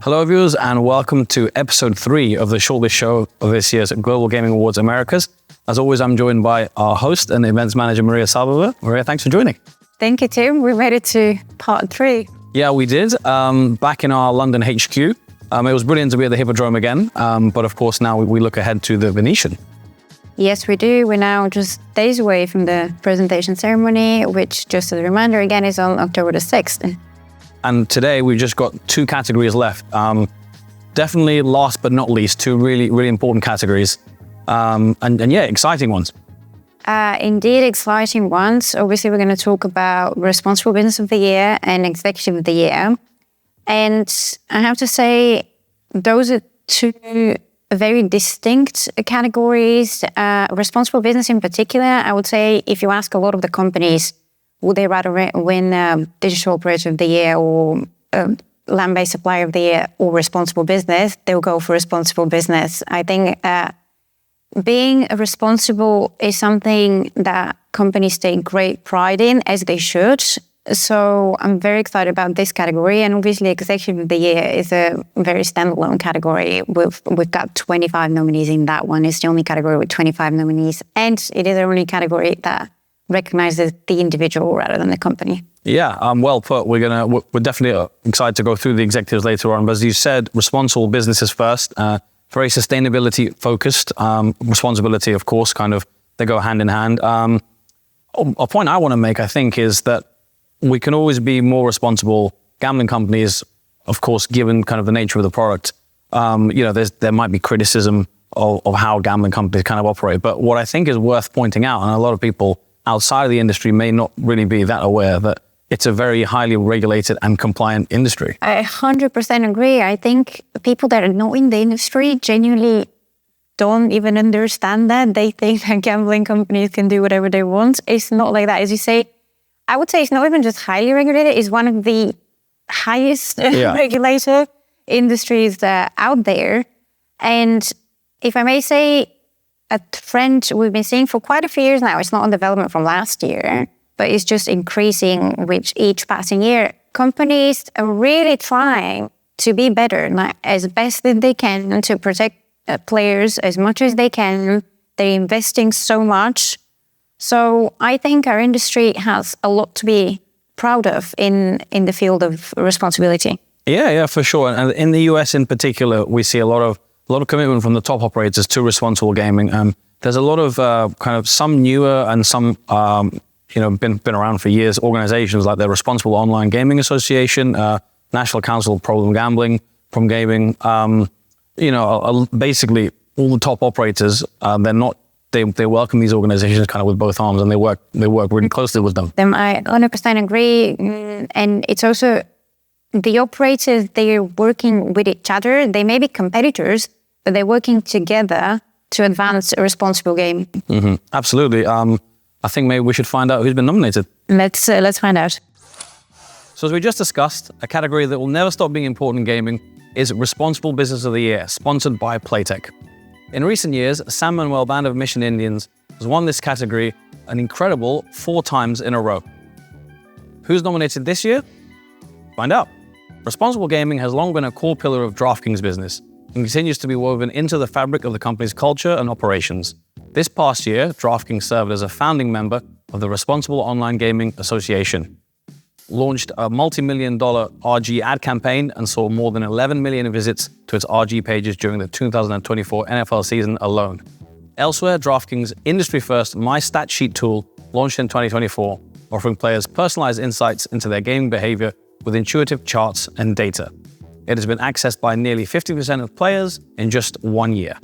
Hello viewers and welcome to episode 3 of the Shortlist Show of this year's Global Gaming Awards Americas. As always, I'm joined by our host and events manager, Mariya Savova. Mariya, thanks for joining. Thank you, Tim. We made it to part 3. Yeah, we did. Back in our London HQ. It was brilliant to be at the Hippodrome again. But of course, now we look ahead to the Venetian. Yes, we do. We're now just days away from the presentation ceremony, which, just as a reminder again, is on October the 6th. And today we've just got 2 categories left. Definitely last but not least, 2 really important categories. And yeah, exciting ones. Indeed, exciting ones. Obviously, we're going to talk about Responsible Business of the Year and Executive of the Year. And I have to say, those are 2 very distinct categories. Responsible business in particular, I would say if you ask a lot of the companies, would they rather win Digital Operator of the Year or Land-Based Supplier of the Year or Responsible Business, they'll go for Responsible Business. I think being responsible is something that companies take great pride in, as they should. So I'm very excited about this category, and obviously Executive of the Year is a very standalone category. We've got 25 nominees in that one. It's the only category with 25 nominees, and it is the only category that recognizes the individual rather than the company. Yeah, well put. We're definitely excited to go through the executives later on. But as you said, responsible businesses first, very sustainability focused. Responsibility, of course, they go hand in hand. A point I want to make, I think, is that we can always be more responsible. Gambling companies, of course, given kind of the nature of the product, there might be criticism of how gambling companies kind of operate. But what I think is worth pointing out, and a lot of people outside of the industry may not really be that aware, that it's a very highly regulated and compliant industry. I 100% agree. I think people that are not in the industry genuinely don't even understand that. They think that gambling companies can do whatever they want. It's not like that. As you say, I would say it's not even just highly regulated, it's one of the highest regulated industries out there. And if I may say, a trend we've been seeing for quite a few years now, it's not a development from last year, but it's just increasing with each passing year. Companies are really trying to be better, as best as they can, to protect players as much as they can. They're investing so much. So I think our industry has a lot to be proud of in the field of responsibility. Yeah, for sure. And in the US in particular, we see a lot of commitment from the top operators to responsible gaming. There's a lot of some newer and some been around for years organizations like the Responsible Online Gaming Association, National Council of Problem Gambling from Gaming. Basically all the top operators, they welcome these organizations kind of with both arms, and they work really closely with them. I 100% agree. And it's also the operators, they're working with each other. They may be competitors, but they're working together to advance a responsible game. Mm-hmm. Absolutely. I think maybe we should find out who's been nominated. Let's find out. So as we just discussed, a category that will never stop being important in gaming is Responsible Business of the Year, sponsored by Playtech. In recent years, San Manuel Band of Mission Indians has won this category an incredible 4 times in a row. Who's nominated this year? Find out. Responsible gaming has long been a core pillar of DraftKings' business and continues to be woven into the fabric of the company's culture and operations. This past year, DraftKings served as a founding member of the Responsible Online Gaming Association, launched a multi-million-dollar RG ad campaign, and saw more than 11 million visits to its RG pages during the 2024 NFL season alone. Elsewhere, DraftKings' industry-first My Stat Sheet tool launched in 2024, offering players personalized insights into their gaming behavior with intuitive charts and data. It has been accessed by nearly 50% of players in just 1 year.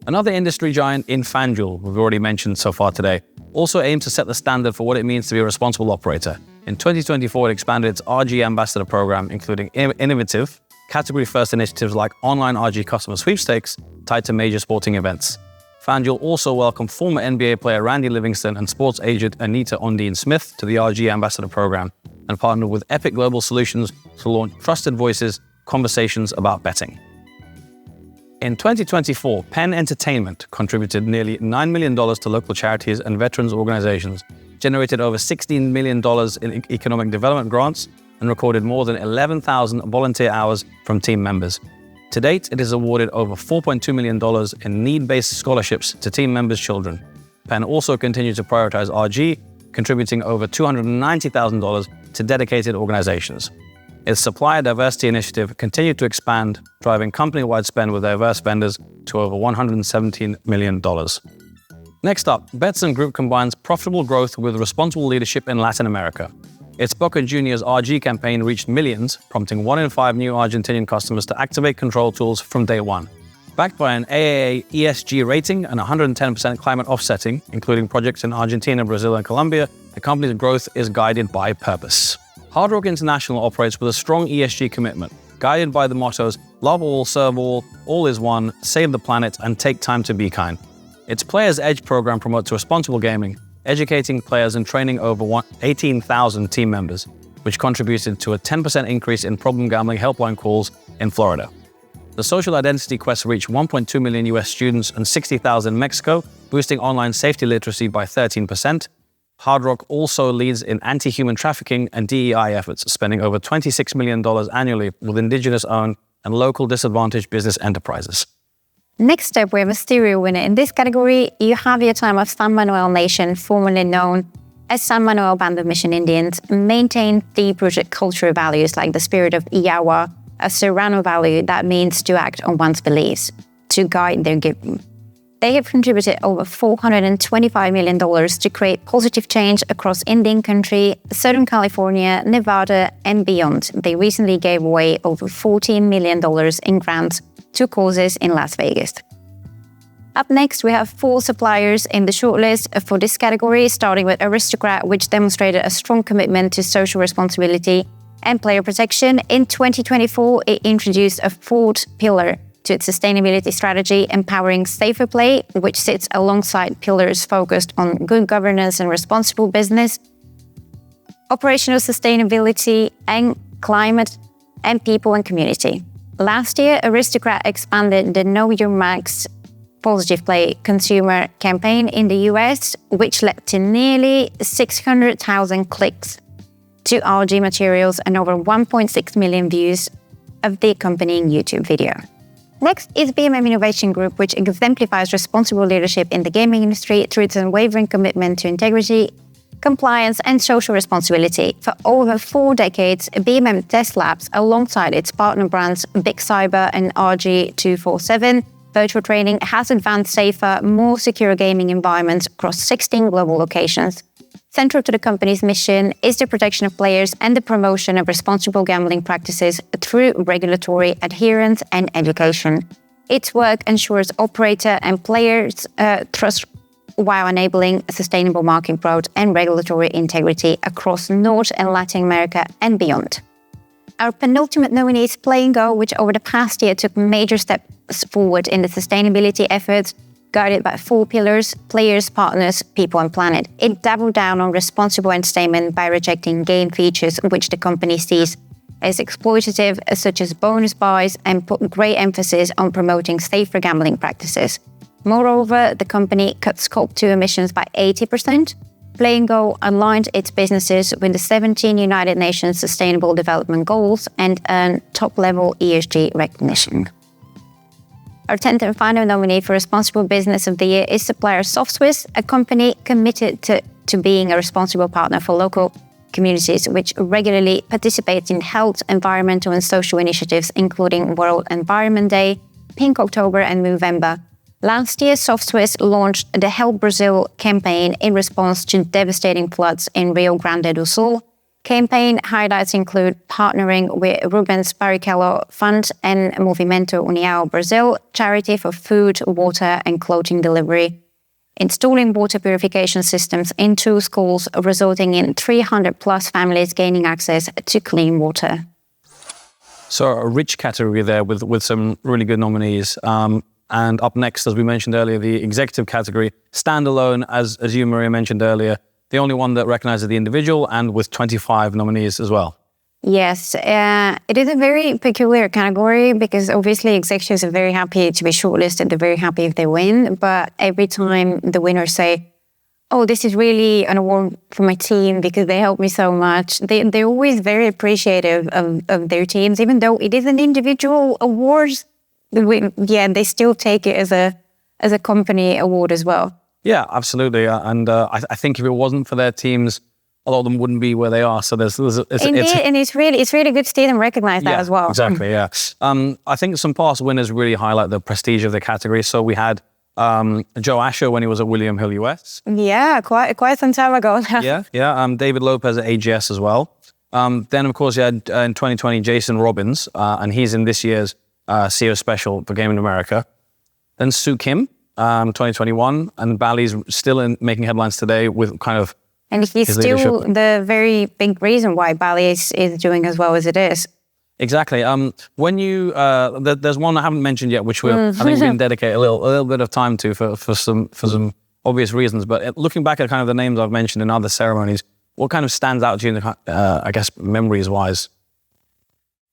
Another industry giant in FanDuel, we've already mentioned so far today, also aims to set the standard for what it means to be a responsible operator. In 2024, it expanded its RG ambassador program, including innovative, category-first initiatives like online RG customer sweepstakes tied to major sporting events. FanDuel also welcomed former NBA player Randy Livingston and sports agent Anita Ondine Smith to the RG ambassador program, and partnered with Epic Global Solutions to launch Trusted Voices conversations about betting. In 2024, Penn Entertainment contributed nearly $9 million to local charities and veterans organizations, generated over $16 million in economic development grants, and recorded more than 11,000 volunteer hours from team members. To date, it has awarded over $4.2 million in need-based scholarships to team members' children. Penn also continued to prioritize RG, contributing over $290,000 to dedicated organizations. Its supplier diversity initiative continued to expand, driving company-wide spend with diverse vendors to over $117 million. Next up, Betson Group combines profitable growth with responsible leadership in Latin America. Its Boca Juniors RG campaign reached millions, prompting 1 in 5 new Argentinian customers to activate control tools from day one. Backed by an AAA ESG rating and 110% climate offsetting, including projects in Argentina, Brazil, and Colombia, the company's growth is guided by purpose. Hard Rock International operates with a strong ESG commitment, guided by the mottos, love all, serve all is one, save the planet, and take time to be kind. Its Players Edge program promotes responsible gaming, educating players and training over 18,000 team members, which contributed to a 10% increase in problem gambling helpline calls in Florida. The social identity quest reached 1.2 million US students and 60,000 in Mexico, boosting online safety literacy by 13%. Hard Rock also leads in anti-human trafficking and DEI efforts, spending over $26 million annually with indigenous-owned and local disadvantaged business enterprises. Next up, we have a stereo winner. In this category, you have your time of San Manuel Nation, formerly known as San Manuel Band of Mission Indians, maintain deep-rooted cultural values like the spirit of Iawa, a Serrano value that means to act on one's beliefs, to guide their giving. They have contributed over $425 million to create positive change across Indian country, Southern California, Nevada, and beyond. They recently gave away over $14 million in grants to causes in Las Vegas. Up next, we have 4 suppliers in the shortlist for this category, starting with Aristocrat, which demonstrated a strong commitment to social responsibility and player protection. In 2024, it introduced a 4th pillar to its sustainability strategy, empowering safer play, which sits alongside pillars focused on good governance and responsible business, operational sustainability, and climate, and people and community. Last year, Aristocrat expanded the Know Your Max Positive Play consumer campaign in the US, which led to nearly 600,000 clicks to RG materials and over 1.6 million views of the accompanying YouTube video. Next is BMM Innovation Group, which exemplifies responsible leadership in the gaming industry through its unwavering commitment to integrity, compliance, and social responsibility. For over 4 decades, BMM Test Labs, alongside its partner brands Big Cyber and RG247 Virtual Training, has advanced safer, more secure gaming environments across 16 global locations. Central to the company's mission is the protection of players and the promotion of responsible gambling practices through regulatory adherence and education. Its work ensures operator and players trust while enabling sustainable market growth and regulatory integrity across North and Latin America and beyond. Our penultimate nominee is Play and Go, which over the past year took major steps forward in the sustainability efforts, guided by 4 pillars: players, partners, people, and planet. It doubled down on responsible entertainment by rejecting game features which the company sees as exploitative, such as bonus buys, and put great emphasis on promoting safer gambling practices. Moreover, the company cut Scope 2 emissions by 80%. Play and Go aligned its businesses with the 17 United Nations Sustainable Development Goals and earned top-level ESG recognition. Our 10th and final nominee for Responsible Business of the Year is supplier SoftSwiss, a company committed to being a responsible partner for local communities, which regularly participates in health, environmental, and social initiatives, including World Environment Day, Pink October, and Movember. Last year, SoftSwiss launched the Help Brazil campaign in response to devastating floods in Rio Grande do Sul. Campaign highlights include partnering with Rubens Barrichello Fund and Movimento União Brazil, charity for food, water, and clothing delivery, installing water purification systems in 2 schools, resulting in 300+ families gaining access to clean water. So a rich category there with some really good nominees. And up next, as we mentioned earlier, the executive category, standalone, as you, Maria, mentioned earlier, the only one that recognizes the individual, and with 25 nominees as well. Yes, it is a very peculiar category because obviously executives are very happy to be shortlisted. They're very happy if they win. But every time the winners say, oh, this is really an award for my team because they helped me so much. They're always very appreciative of their teams, even though it is an individual award. They still take it as a company award as well. Yeah, absolutely. And I think if it wasn't for their teams, a lot of them wouldn't be where they are. So it's really good to see them recognize that as well. Exactly. Yeah. I think some past winners really highlight the prestige of the category. So we had Joe Asher when he was at William Hill US. Yeah, quite some time ago. Yeah. David Lopez at AGS as well. Then of course you had in 2020 Jason Robbins, and he's in this year's CEO special for Gaming America. Then Sue Kim, 2021, and Bally's still making headlines today with kind of. And he's still leadership. The very big reason why Bally's is doing as well as it is. Exactly. When you there's one I haven't mentioned yet, which I think we can dedicate a little bit of time to for some obvious reasons. But looking back at kind of the names I've mentioned in other ceremonies, what kind of stands out to you, I guess, memories wise?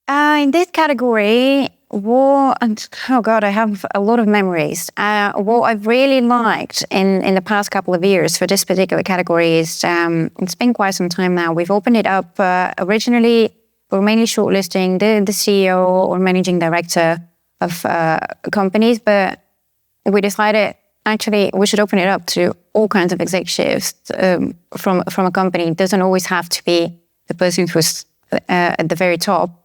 In this category, I have a lot of memories. What I've really liked in the past couple of years for this particular category is, it's been quite some time now, we've opened it up. Originally, we were mainly shortlisting the CEO or managing director of companies, but we decided actually we should open it up to all kinds of executives from a company. It doesn't always have to be the person who's at the very top.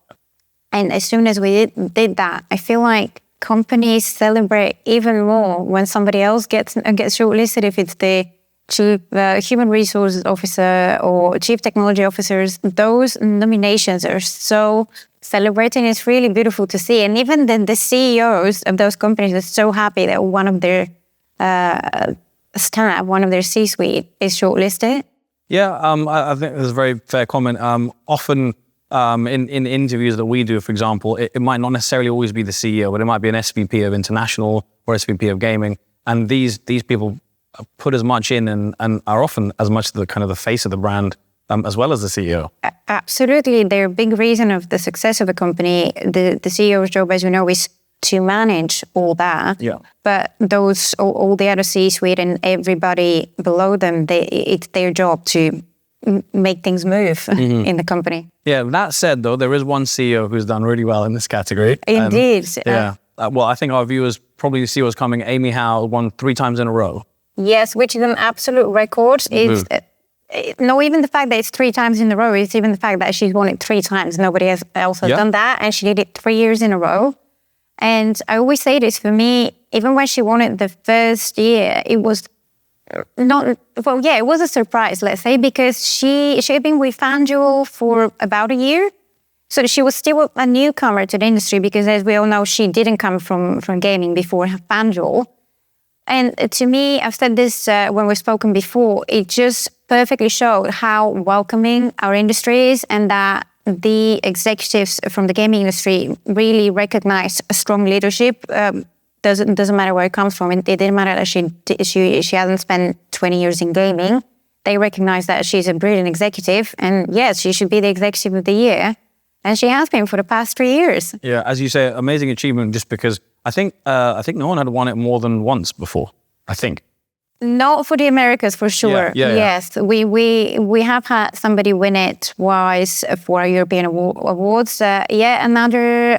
And as soon as we did that, I feel like companies celebrate even more when somebody else gets shortlisted. If it's the chief human resources officer or chief technology officers, those nominations are so celebrating. It's really beautiful to see. And even the CEOs of those companies are so happy that one of their staff, one of their C-suite is shortlisted. Yeah, I think that's a very fair comment. Often in interviews that we do, for example, it might not necessarily always be the CEO, but it might be an SVP of international or SVP of gaming. And these people put as much in and are often as much the kind of the face of the brand as well as the CEO. Absolutely. They're a big reason of the success of a company. The CEO's job, as you know, is to manage all that. Yeah. But all the other C-suite and everybody below them, it's their job to make things move in the company. Yeah, that said, though, there is one CEO who's done really well in this category. Indeed. Well, I think our viewers probably see what's coming. Amy Howe won 3 times in a row. Yes, which is an absolute record. It's no, even the fact that it's 3 times in a row, it's even the fact that she's won it 3 times. Nobody else has done that, and she did it 3 years in a row. And I always say this, for me, even when she won it the first year, it was it was a surprise, let's say, because she had been with FanDuel for about a year. So she was still a newcomer to the industry because, as we all know, she didn't come from gaming before FanDuel. And to me, I've said this when we've spoken before, it just perfectly showed how welcoming our industry is and that the executives from the gaming industry really recognize a strong leadership. Doesn't matter where it comes from. It didn't matter that she hasn't spent 20 years in gaming. They recognize that she's a brilliant executive, and yes, she should be the executive of the year, and she has been for the past 3 years. Yeah, as you say, amazing achievement. Just because I think no one had won it more than once before. I think. Not for the Americas, for sure. Yes, we have had somebody win it twice for our European awards. Another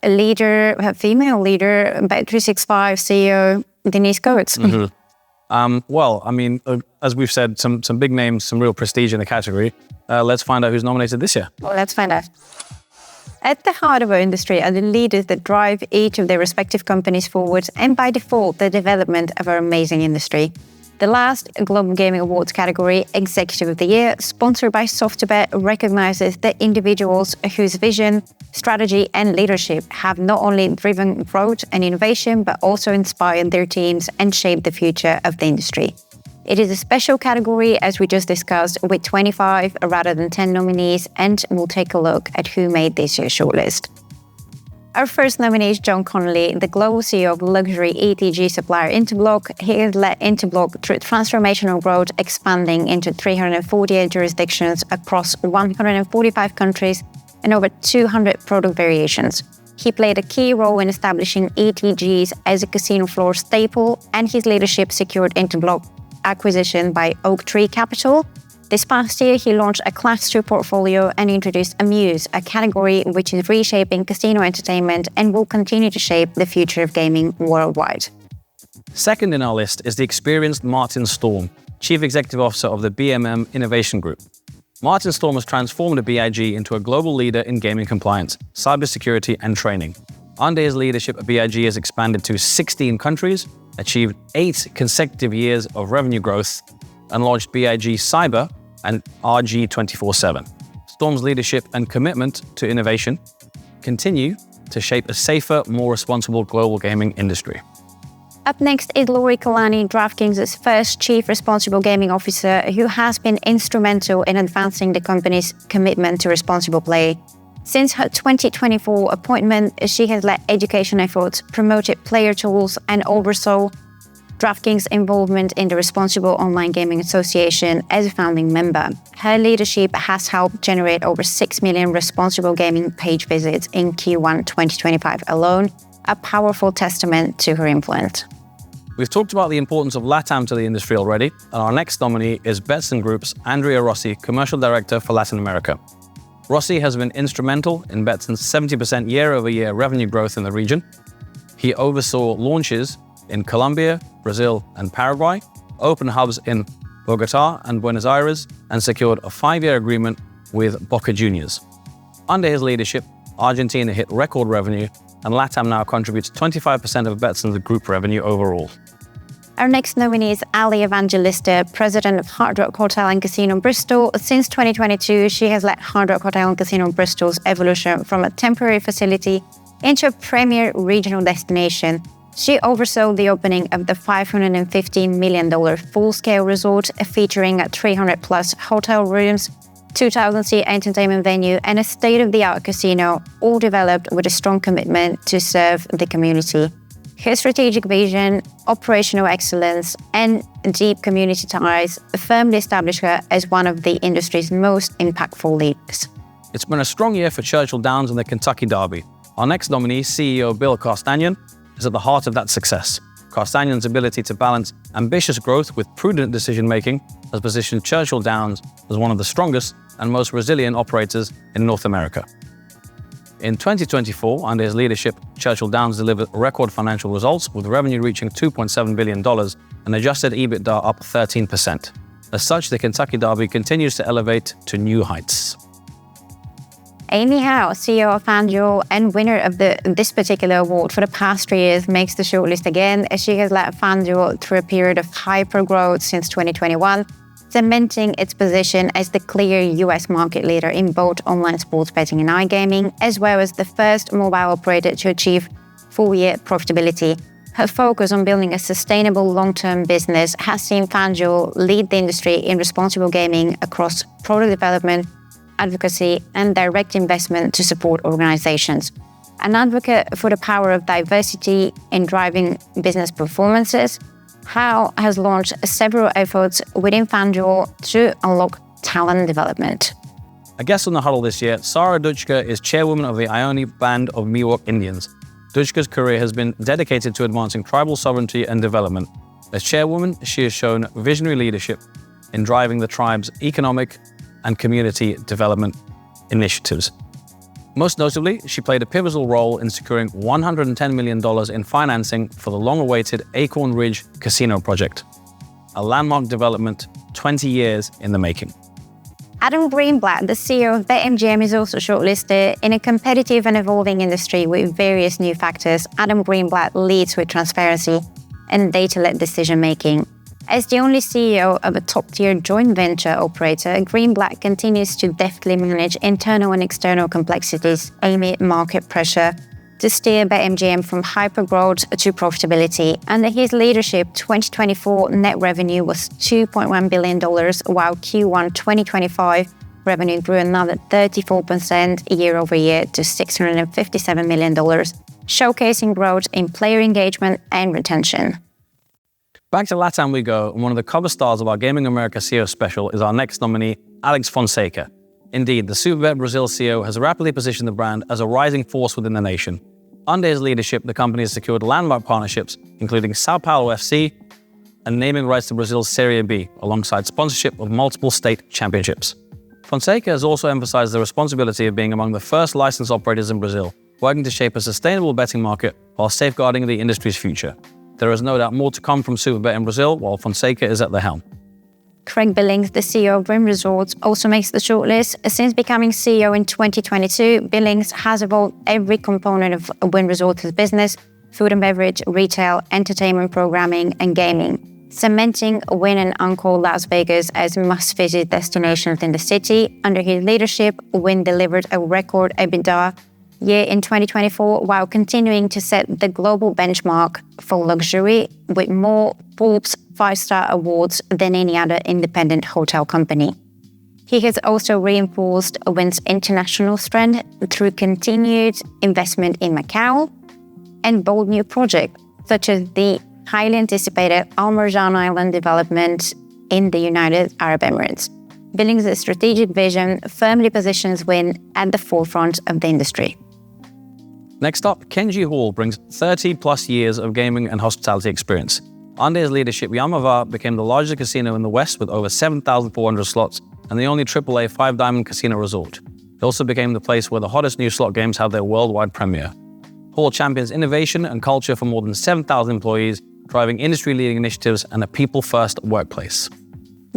leader, a female leader, Bet365 CEO, Denise Coates. Well, I mean, as we've said, some big names, some real prestige in the category. Let's find out who's nominated this year. Well, let's find out. At the heart of our industry are the leaders that drive each of their respective companies forward and by default the development of our amazing industry. The last Global Gaming Awards category, Executive of the Year, sponsored by SoftBet, recognizes the individuals whose vision, strategy and leadership have not only driven growth and innovation but also inspired their teams and shaped the future of the industry. It is a special category, as we just discussed, with 25 rather than 10 nominees, and we'll take a look at who made this year's shortlist. Our first nominee is John Connolly, the global CEO of luxury ETG supplier Interblock. He has led Interblock through transformational growth, expanding into 348 jurisdictions across 145 countries and over 200 product variations. He played a key role in establishing ETGs as a casino floor staple, and his leadership secured Interblock acquisition by Oak Tree Capital. This past year, he launched a Class 2 portfolio and introduced Amuse, a category which is reshaping casino entertainment and will continue to shape the future of gaming worldwide. Second in our list is the experienced Martin Storm, Chief Executive Officer of the BMM Innovation Group. Martin Storm has transformed the BIG into a global leader in gaming compliance, cybersecurity, and training. Under his leadership, BIG has expanded to 16 countries, achieved 8 consecutive years of revenue growth, and launched BIG Cyber and RG 24/7. Storm's leadership and commitment to innovation continue to shape a safer, more responsible global gaming industry. Up next is Lori Kalani, DraftKings' first Chief Responsible Gaming Officer, who has been instrumental in advancing the company's commitment to responsible play. Since her 2024 appointment, she has led education efforts, promoted player tools, and oversaw DraftKings' involvement in the Responsible Online Gaming Association as a founding member. Her leadership has helped generate over 6 million responsible gaming page visits in Q1 2025 alone, a powerful testament to her influence. We've talked about the importance of LATAM to the industry already, and our next nominee is Betson Group's Andrea Rossi, Commercial Director for Latin America. Rossi has been instrumental in Betson's 70% year-over-year revenue growth in the region. He oversaw launches in Colombia, Brazil, and Paraguay, opened hubs in Bogotá and Buenos Aires, and secured a 5-year agreement with Boca Juniors. Under his leadership, Argentina hit record revenue, and LATAM now contributes 25% of Betson's group revenue overall. Our next nominee is Ali Evangelista, President of Hard Rock Hotel and Casino Bristol. Since 2022, she has led Hard Rock Hotel and Casino Bristol's evolution from a temporary facility into a premier regional destination. She oversaw the opening of the $515 million full-scale resort featuring 300-plus hotel rooms, 2,000-seat entertainment venue, and a state-of-the-art casino, all developed with a strong commitment to serve the community. Her strategic vision, operational excellence, and deep community ties firmly established her as one of the industry's most impactful leaders. It's been a strong year for Churchill Downs in the Kentucky Derby. Our next nominee, CEO Bill Carstanien, is at the heart of that success. Carstanien's ability to balance ambitious growth with prudent decision-making has positioned Churchill Downs as one of the strongest and most resilient operators in North America. In 2024, under his leadership, Churchill Downs delivered record financial results, with revenue reaching $2.7 billion and adjusted EBITDA up 13%. As such, the Kentucky Derby continues to elevate to new heights. Amy Howe, CEO of FanDuel and winner of this particular award for the past 3 years, makes the shortlist again, as she has led FanDuel through a period of hyper-growth since 2021, cementing its position as the clear US market leader in both online sports betting and iGaming, as well as the first mobile operator to achieve full-year profitability. Her focus on building a sustainable long-term business has seen FanDuel lead the industry in responsible gaming across product development, advocacy, and direct investment to support organizations. An advocate for the power of diversity in driving business performances, Howe has launched several efforts within FanDuel to unlock talent development. A guest on the huddle this year, Sarah Duchka is chairwoman of the Ione Band of Miwok Indians. Duchka's career has been dedicated to advancing tribal sovereignty and development. As chairwoman, she has shown visionary leadership in driving the tribe's economic and community development initiatives. Most notably, she played a pivotal role in securing $110 million in financing for the long-awaited Acorn Ridge Casino project, a landmark development 20 years in the making. Adam Greenblatt, the CEO of BetMGM, is also shortlisted. In a competitive and evolving industry with various new factors, Adam Greenblatt leads with transparency and data-led decision-making. As the only CEO of a top-tier joint venture operator, Greenblatt continues to deftly manage internal and external complexities amid market pressure to steer BetMGM from hypergrowth to profitability. Under his leadership, 2024 net revenue was $2.1 billion, while Q1 2025 revenue grew another 34% year-over-year to $657 million, showcasing growth in player engagement and retention. Back to LATAM we go, and one of the cover stars of our Gaming America CEO special is our next nominee, Alex Fonseca. Indeed, the Superbet Brazil CEO has rapidly positioned the brand as a rising force within the nation. Under his leadership, the company has secured landmark partnerships, including Sao Paulo FC, and naming rights to Brazil's Serie B, alongside sponsorship of multiple state championships. Fonseca has also emphasized the responsibility of being among the first licensed operators in Brazil, working to shape a sustainable betting market while safeguarding the industry's future. There is no doubt more to come from Superbet in Brazil while Fonseca is at the helm. Craig Billings, the CEO of Wynn Resorts, also makes the shortlist. Since becoming CEO in 2022, Billings has evolved every component of Wynn Resorts' business: food and beverage, retail, entertainment programming, and gaming, cementing Wynn and Encore Las Vegas as must-visit destinations in the city. Under his leadership, Wynn delivered a record EBITDA year in 2024, while continuing to set the global benchmark for luxury with more Forbes 5-star awards than any other independent hotel company. He has also reinforced Wynn's international strength through continued investment in Macau and bold new projects, such as the highly anticipated Al Marjan Island development in the United Arab Emirates. Billings' strategic vision firmly positions Wynn at the forefront of the industry. Next up, Kenji Hall brings 30-plus years of gaming and hospitality experience. Under his leadership, Yamava became the largest casino in the West with over 7,400 slots and the only AAA 5-diamond casino resort. It also became the place where the hottest new slot games have their worldwide premiere. Hall champions innovation and culture for more than 7,000 employees, driving industry-leading initiatives and a people-first workplace.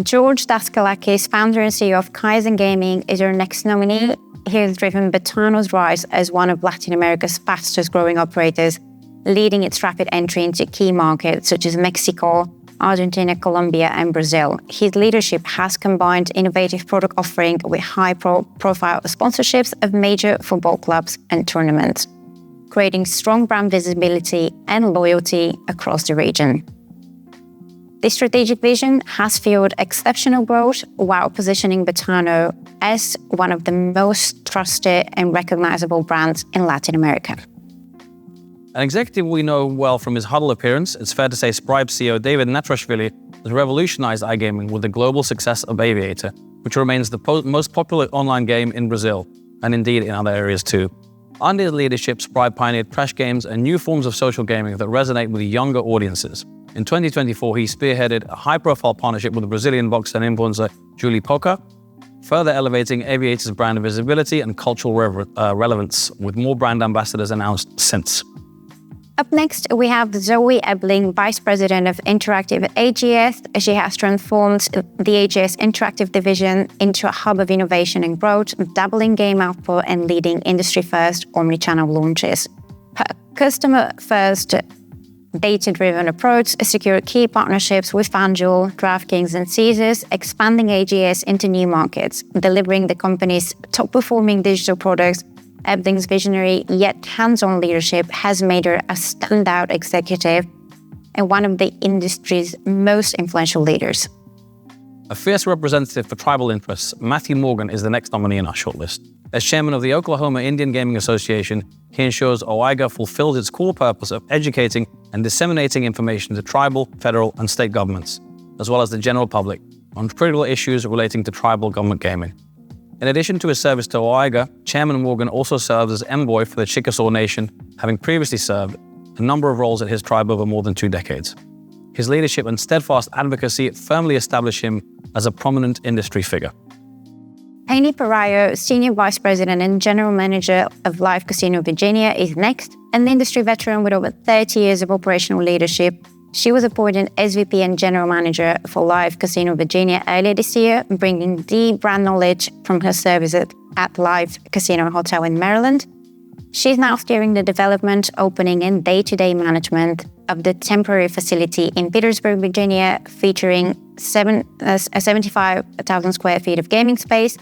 George Daskalakis, founder and CEO of Kaizen Gaming, is our next nominee. He has driven Betano's rise as one of Latin America's fastest-growing operators, leading its rapid entry into key markets such as Mexico, Argentina, Colombia, and Brazil. His leadership has combined innovative product offering with high-profile sponsorships of major football clubs and tournaments, creating strong brand visibility and loyalty across the region. This strategic vision has fueled exceptional growth while positioning Betano as one of the most trusted and recognizable brands in Latin America. An executive we know well from his Huddle appearance, it's fair to say Spribe CEO David Natrashvili has revolutionized iGaming with the global success of Aviator, which remains the most popular online game in Brazil, and indeed in other areas too. Under his leadership, Spribe pioneered crash games and new forms of social gaming that resonate with younger audiences. In 2024, he spearheaded a high-profile partnership with the Brazilian boxer and influencer Julie Poca, further elevating Aviator's brand visibility and cultural relevance, with more brand ambassadors announced since. Up next, we have Zoe Ebling, Vice President of Interactive at AGS. She has transformed the AGS Interactive division into a hub of innovation and growth, doubling game output and leading industry-first omnichannel launches. Her customer-first, data-driven approach secured key partnerships with FanDuel, DraftKings, and Caesars, expanding AGS into new markets, delivering the company's top-performing digital products. Ebling's visionary yet hands-on leadership has made her a standout executive and one of the industry's most influential leaders. A fierce representative for tribal interests, Matthew Morgan is the next nominee in our shortlist. As chairman of the Oklahoma Indian Gaming Association, he ensures OIGA fulfills its core purpose of educating and disseminating information to tribal, federal, and state governments, as well as the general public, on critical issues relating to tribal government gaming. In addition to his service to OIGA, Chairman Morgan also serves as envoy for the Chickasaw Nation, having previously served a number of roles at his tribe over more than 2 decades. His leadership and steadfast advocacy firmly establish him as a prominent industry figure. Haney Perayo, Senior Vice President and General Manager of Live Casino Virginia, is next. An industry veteran with over 30 years of operational leadership, she was appointed SVP and General Manager for Live Casino Virginia earlier this year, bringing deep brand knowledge from her services at Live Casino Hotel in Maryland. She's now steering the development, opening, and day-to-day management of the temporary facility in Petersburg, Virginia, featuring 75,000 square feet of gaming space,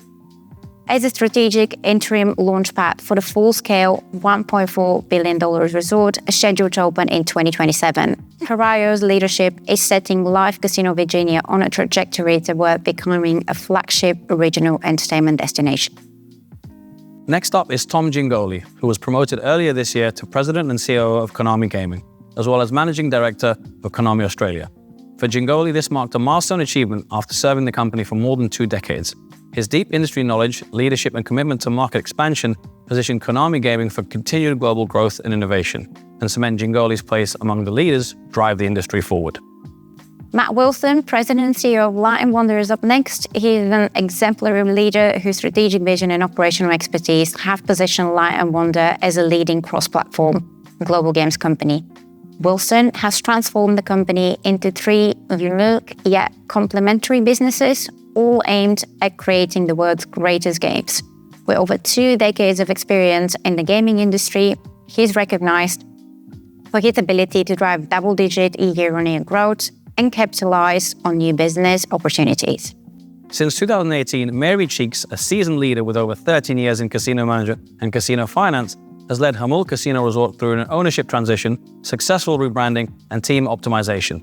as a strategic interim launchpad for the full-scale $1.4 billion resort scheduled to open in 2027. Perayo's leadership is setting Live Casino Virginia on a trajectory toward becoming a flagship regional entertainment destination. Next up is Tom Gingoli, who was promoted earlier this year to President and COO of Konami Gaming, as well as Managing Director of Konami Australia. For Gingoli, this marked a milestone achievement after serving the company for more than 2 decades. His deep industry knowledge, leadership, and commitment to market expansion position Konami Gaming for continued global growth and innovation, and cement Gingoli's place among the leaders drive the industry forward. Matt Wilson, President and CEO of Light & Wonder, is up next. He is an exemplary leader whose strategic vision and operational expertise have positioned Light & Wonder as a leading cross-platform global games company. Wilson has transformed the company into 3 unique yet complementary businesses, all aimed at creating the world's greatest games. With over 2 decades of experience in the gaming industry, he's recognized for his ability to drive double-digit year-on-year growth and capitalize on new business opportunities. Since 2018, Mary Cheeks, a seasoned leader with over 13 years in casino management and casino finance, has led Hamul Casino Resort through an ownership transition, successful rebranding, and team optimization.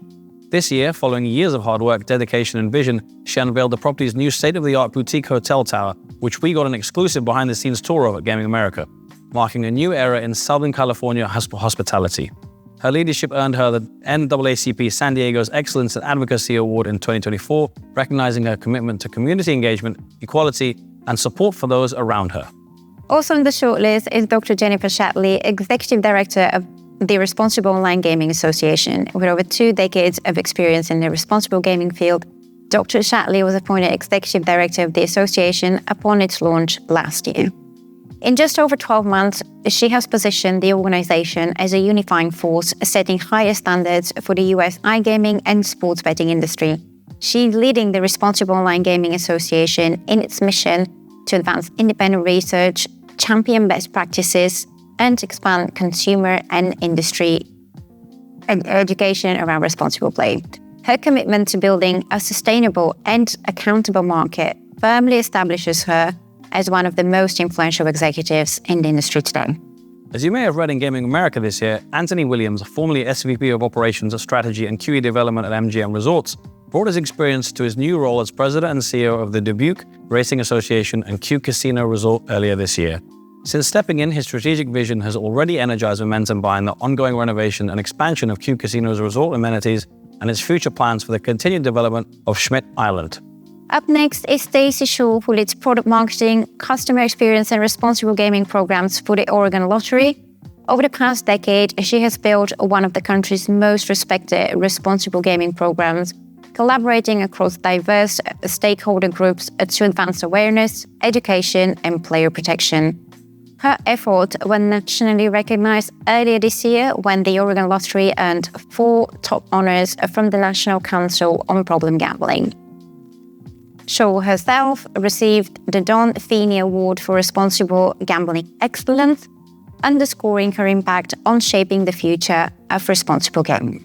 This year, following years of hard work, dedication, and vision, she unveiled the property's new state-of-the-art boutique hotel tower, which we got an exclusive behind-the-scenes tour of at Gaming America, marking a new era in Southern California hospitality. Her leadership earned her the NAACP San Diego's Excellence in Advocacy Award in 2024, recognizing her commitment to community engagement, equality, and support for those around her. Also on the shortlist is Dr. Jennifer Shatley, Executive Director of the Responsible Online Gaming Association. With over 2 decades of experience in the responsible gaming field, Dr. Shatley was appointed Executive Director of the association upon its launch last year. In just over 12 months, she has positioned the organization as a unifying force, setting higher standards for the US iGaming and sports betting industry. She's leading the Responsible Online Gaming Association in its mission to advance independent research, champion best practices, and expand consumer and industry and education around responsible play. Her commitment to building a sustainable and accountable market firmly establishes her as one of the most influential executives in the industry today. As you may have read in Gaming America this year, Anthony Williams, formerly SVP of Operations, Strategy, and QE Development at MGM Resorts, brought his experience to his new role as President and CEO of the Dubuque Racing Association and Q Casino Resort earlier this year. Since stepping in, his strategic vision has already energized momentum behind the ongoing renovation and expansion of Q Casino's resort amenities and its future plans for the continued development of Schmidt Island. Up next is Stacey Shaw, who leads product marketing, customer experience, and responsible gaming programs for the Oregon Lottery. Over the past decade, she has built one of the country's most respected responsible gaming programs, collaborating across diverse stakeholder groups to advance awareness, education, and player protection. Her efforts were nationally recognized earlier this year when the Oregon Lottery earned 4 top honors from the National Council on Problem Gambling. Shaw herself received the Don Feeney Award for Responsible Gambling Excellence, underscoring her impact on shaping the future of responsible gaming.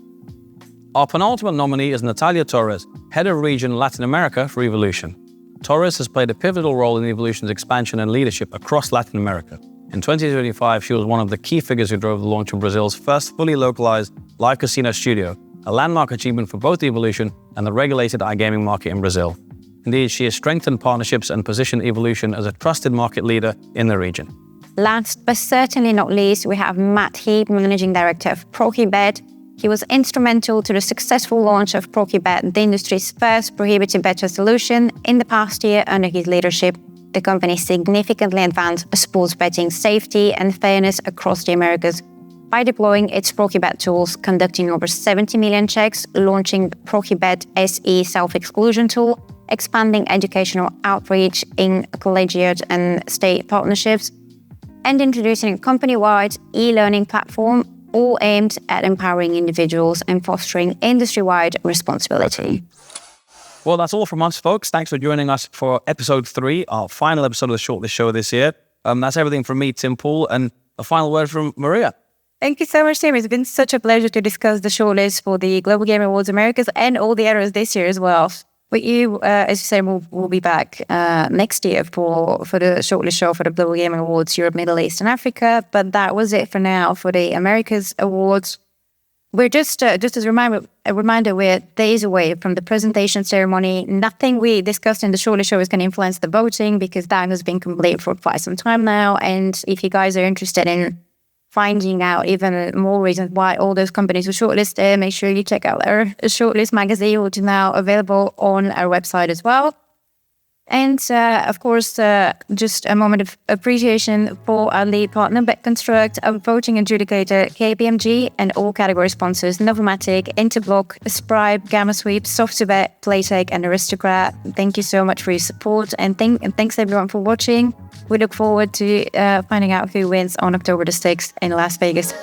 Our penultimate nominee is Natalia Torres, Head of Region Latin America for Evolution. Torres has played a pivotal role in Evolution's expansion and leadership across Latin America. In 2025, she was one of the key figures who drove the launch of Brazil's first fully localized live casino studio, a landmark achievement for both Evolution and the regulated iGaming market in Brazil. Indeed, she has strengthened partnerships and positioned Evolution as a trusted market leader in the region. Last but certainly not least, we have Matt Heap, Managing Director of ProhiBet. He was instrumental to the successful launch of ProhiBet, the industry's first prohibited bettor solution. In the past year, under his leadership, the company significantly advanced sports betting safety and fairness across the Americas by deploying its ProhiBet tools, conducting over 70 million checks, launching the ProhiBet SE self-exclusion tool, expanding educational outreach in collegiate and state partnerships, and introducing a company-wide e-learning platform, all aimed at empowering individuals and fostering industry-wide responsibility. Well, that's all from us, folks. Thanks for joining us for episode 3, our final episode of the Shortlist Show this year. That's everything from me, Tim Poole, and a final word from Mariya. Thank you so much, Tim. It's been such a pleasure to discuss the shortlist for the Global Gaming Awards Americas and all the others this year as well. But you, as you say, we'll be back next year for the Shortlist Show for the Global Gaming Awards, Europe, Middle East, and Africa. But that was it for now for the Americas Awards. We're just as a reminder, we're days away from the presentation ceremony. Nothing we discussed in the Shortlist Show is going to influence the voting because that has been complete for quite some time now. And if you guys are interested in finding out even more reasons why all those companies were shortlisted, make sure you check out our Shortlist magazine, which is now available on our website as well. And of course, just a moment of appreciation for our lead partner, BetConstruct, our voting adjudicator, KPMG, and all category sponsors, Novomatic, Interblock, Spribe, Gamma Sweep, Soft2Bet, Playtech, and Aristocrat. Thank you so much for your support, and thanks everyone for watching. We look forward to finding out who wins on October the 6th in Las Vegas.